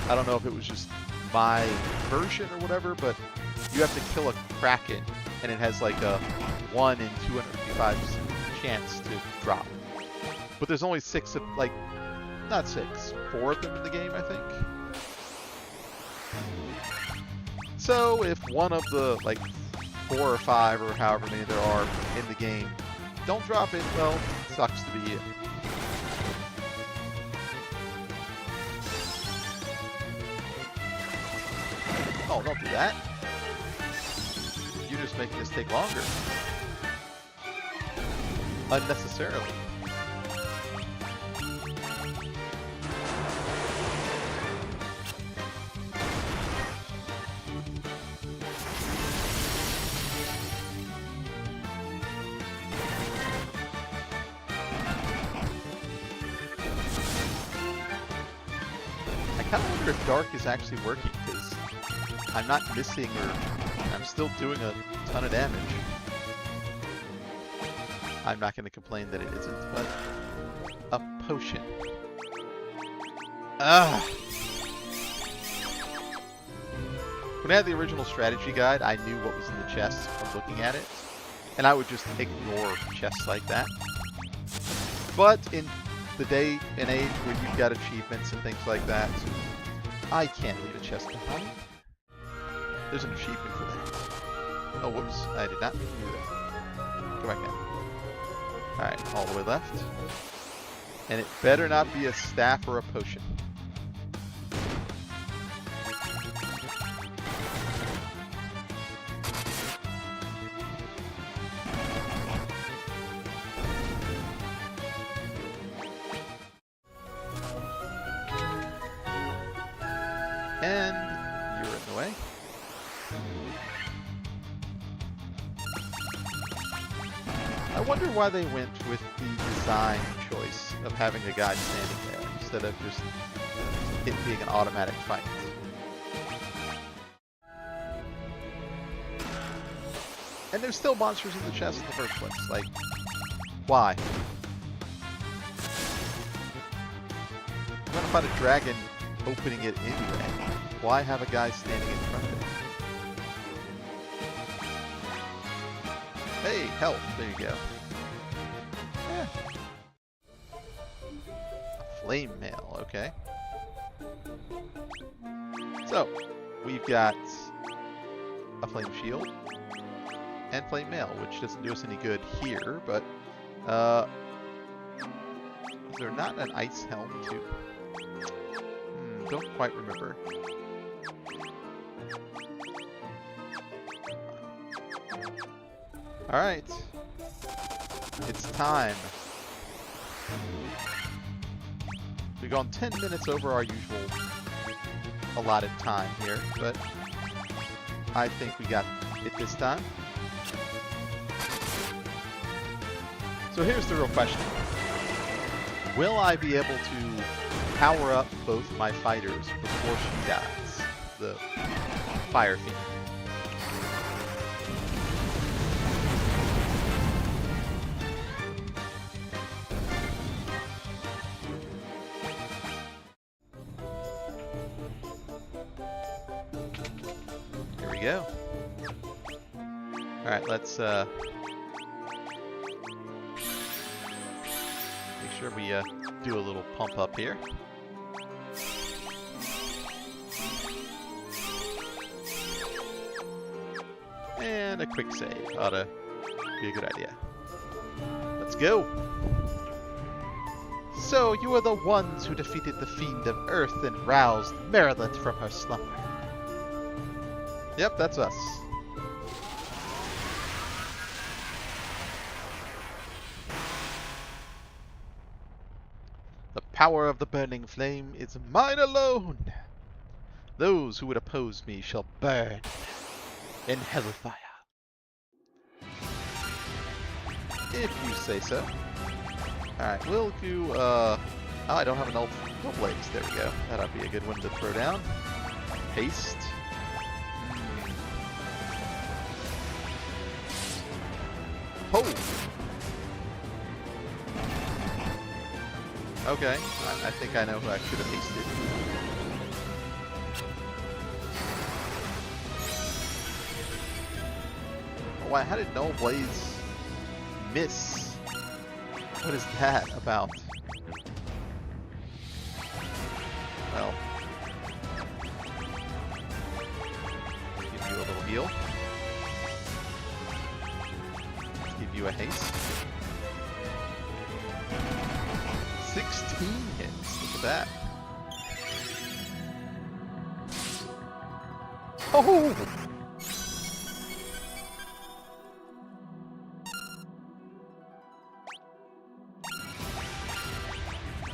Speaker 1: I don't know if it was just my version or whatever, but you have to kill a Kraken, and it has like a 1 in 255 chance to drop. But there's only 6 of, like, not 6, 4 of them in the game, I think. So if one of the, like, 4 or 5 or however many there are in the game don't drop it, well, sucks to be you. Oh, don't do that. You're just making this take longer. Unnecessarily. I kind of wonder if Dark is actually working, because I'm not missing, or I'm still doing a ton of damage. I'm not going to complain that it isn't, but a potion. Ugh. When I had the original strategy guide, I knew what was in the chest from looking at it, and I would just ignore chests like that. But in the day and age where you've got achievements and things like that, I can't leave a chest behind. There's an achievement for that. Oh, whoops. I did not do that. Go back now. Alright, all the way left. And it better not be a staff or a potion. And you're in the way. I wonder why they went with the design choice of having a guy standing there instead of just it being an automatic fight. And there's still monsters in the chest in the first place. Like, why? I'm gonna find a dragon opening it anyway. Why have a guy standing in front of it? Hey, health. There you go. Yeah. A flame mail. Okay. So, we've got a flame shield and flame mail, which doesn't do us any good here, but is there not an ice helm too? Don't quite remember. Alright. It's time. We've gone 10 minutes over our usual allotted time here, but I think we got it this time. So here's the real question. Will I be able to power up both my fighters before she dies? The Fire Fiend. Here we go. Alright, let's make sure we do a little pump up here. And a quick save ought to be a good idea. Let's go! So, you are the ones who defeated the Fiend of Earth and roused Maryland from her slumber. Yep, that's us. The power of the burning flame is mine alone. Those who would oppose me shall burn in hellfire. If you say so. Alright, we'll do, oh, I don't have enough blades. There we go. That'll be a good one to throw down. Haste. Oh! Okay, I think I know who I should have hasted. Oh, how did Null Blaze miss? What is that about? Well, give you a little heal. Give you a haste. 16 hits. Look at that. Oh!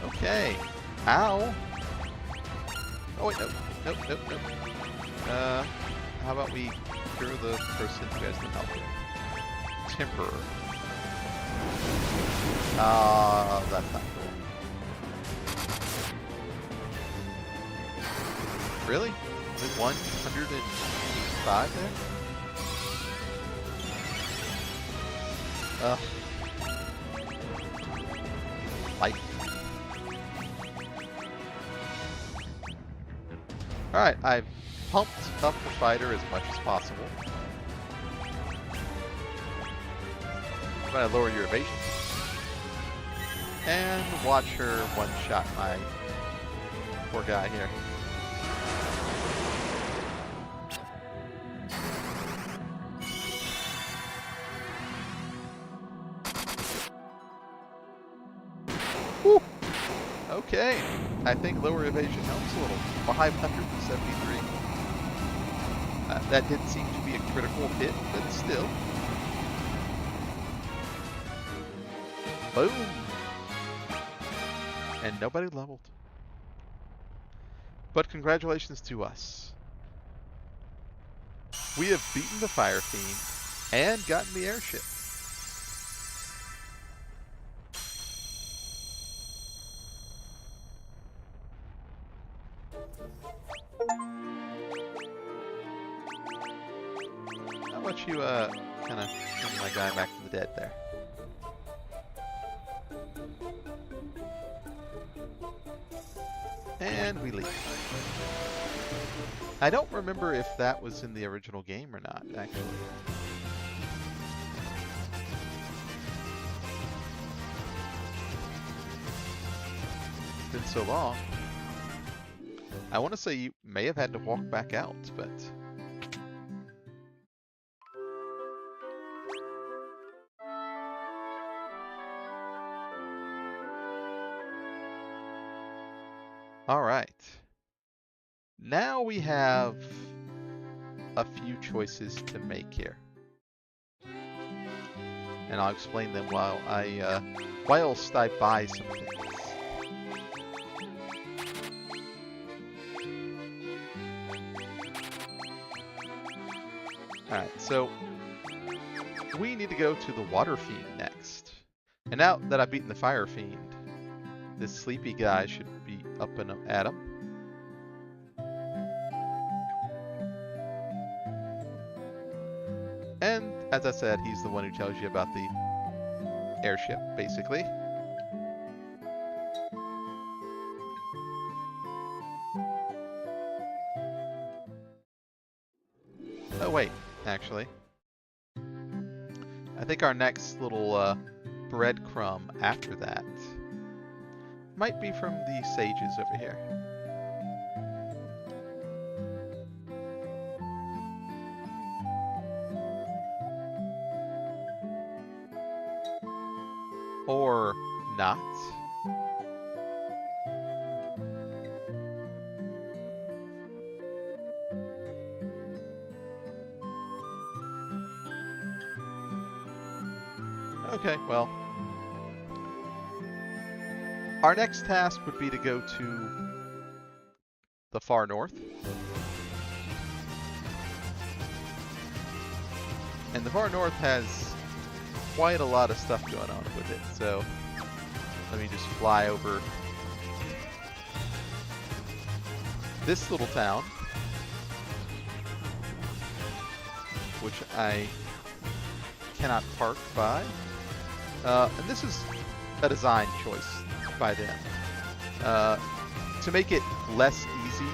Speaker 1: Okay. Ow. Oh wait, nope. Nope, nope, nope. How about we cure the person who has the help? Temporary. That's not cool. Really? With 105 there? Ugh. Life. Alright, I've pumped up the fighter as much as possible. I'm gonna lower your evasion. And watch her one-shot my poor guy here. Whew. Okay, I think lower evasion helps a little. 573. That didn't seem to be a critical hit, but still. Boom! And nobody leveled. But congratulations to us. We have beaten the Fire Fiend and gotten the airship. How about you kind of bring my guy back from the dead there? And we leave. I don't remember if that was in the original game or not, actually. It's been so long. I want to say you may have had to walk back out, but... Alright. Now we have a few choices to make here. And I'll explain them whilst I buy some things. Alright, so we need to go to the Water Fiend next. And now that I've beaten the Fire Fiend, this sleepy guy should be up and at him. And as I said, he's the one who tells you about the airship, basically. Oh wait, actually. I think our next little breadcrumb after that might be from the sages over here. Or not. Okay, well. Our next task would be to go to the far north. And the far north has quite a lot of stuff going on with it, so let me just fly over this little town, which I cannot park by. And this is a design choice by them. To make it less easy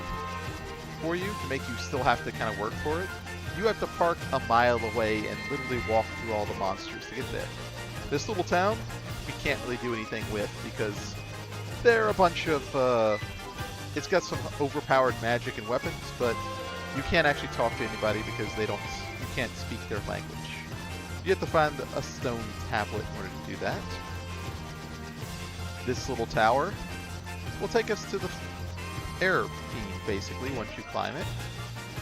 Speaker 1: for you, to make you still have to kind of work for it, you have to park a mile away and literally walk through all the monsters to get there. This little town, we can't really do anything with because there are a bunch of, it's got some overpowered magic and weapons, but you can't actually talk to anybody because you can't speak their language. You have to find a stone tablet in order to do that. This little tower will take us to the air fiend, basically, once you climb it.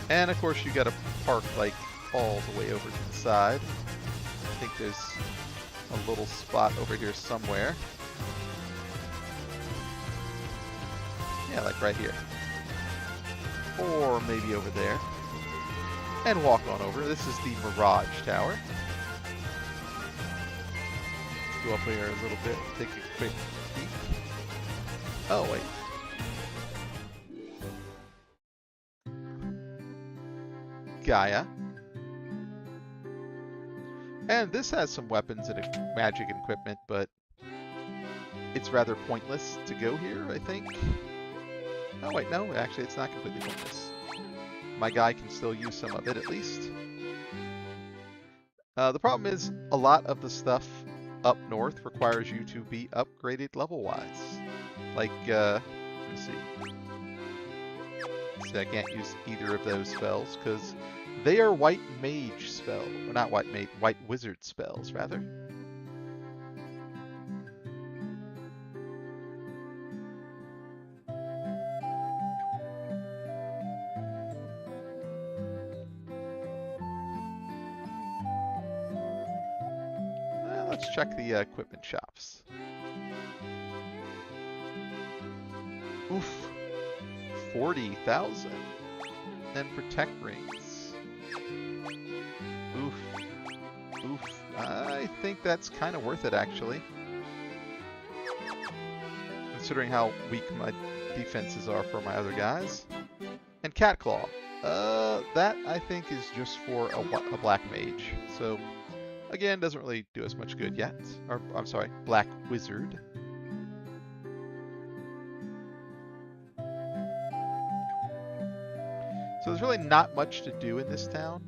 Speaker 1: And of course you gotta park like all the way over to the side. I think there's a little spot over here somewhere. Yeah, like right here. Or maybe over there. And walk on over. This is the Mirage Tower. Let's go up here a little bit, take a quick peek. Oh, wait. Gaia. And this has some weapons and magic equipment, but it's rather pointless to go here, I think. Oh wait, no, actually it's not completely pointless. My guy can still use some of it at least. The problem is a lot of the stuff up north requires you to be upgraded level-wise. Like, let me see. See, I can't use either of those spells because they are white mage spells. Well, not white mage, white wizard spells, rather. Let's check the equipment shops. Oof. 40,000. And protect rings. Oof. Oof. I think that's kind of worth it, actually. Considering how weak my defenses are for my other guys. And Cat Claw. That, I think, is just for a black mage. So, again, doesn't really do us much good yet. Or, I'm sorry, black wizard. So there's really not much to do in this town.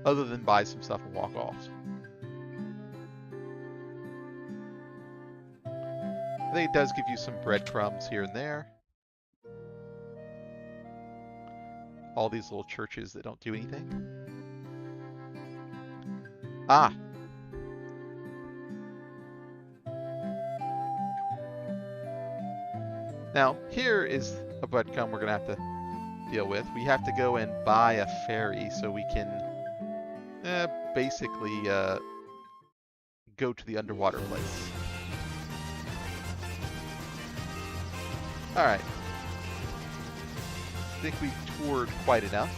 Speaker 1: Other than buy some stuff and walk off. I think it does give you some breadcrumbs here and there. All these little churches that don't do anything. Ah! Now, here is a breadcrumb we're going to have to deal with. We have to go and buy a ferry so we can basically go to the underwater place. Alright. I think we've toured quite enough.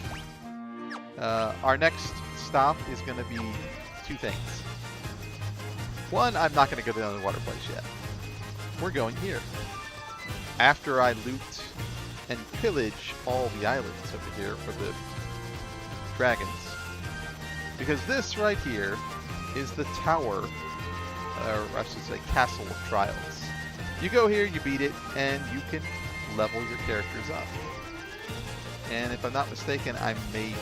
Speaker 1: Our next stop is going to be two things. One, I'm not going to go to the underwater place yet. We're going here. After I loot and pillage all the islands over here for the dragons. Because this right here is the tower, or I should say castle of trials. You go here, you beat it, and you can level your characters up. And if I'm not mistaken, I may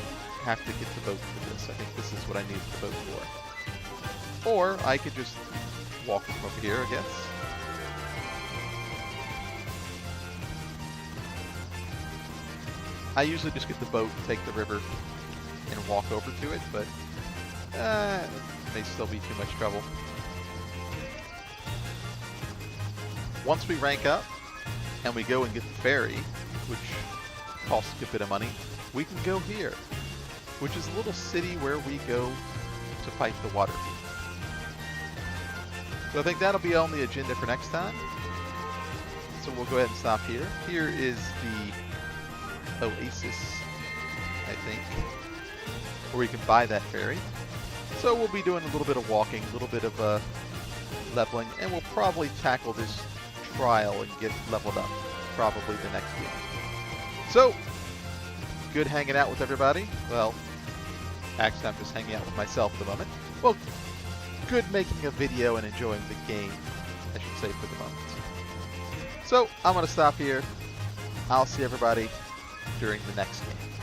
Speaker 1: have to get the boat for this. I think this is what I need the boat for. Or I could just walk from over here, I guess. I usually just get the boat, take the river, and walk over to it, but it may still be too much trouble. Once we rank up, and we go and get the ferry, which costs a good bit of money, we can go here, which is a little city where we go to fight the water fiend. So I think that'll be on the agenda for next time. So we'll go ahead and stop here. Here is the Oasis, I think, where we can buy that ferry. So we'll be doing a little bit of walking, a little bit of leveling, and we'll probably tackle this trial and get leveled up probably the next game. So, good hanging out with everybody. Well, actually I'm just hanging out with myself at the moment. Well, good making a video and enjoying the game, I should say, for the moment. So I'm going to stop here. I'll see everybody during the next game.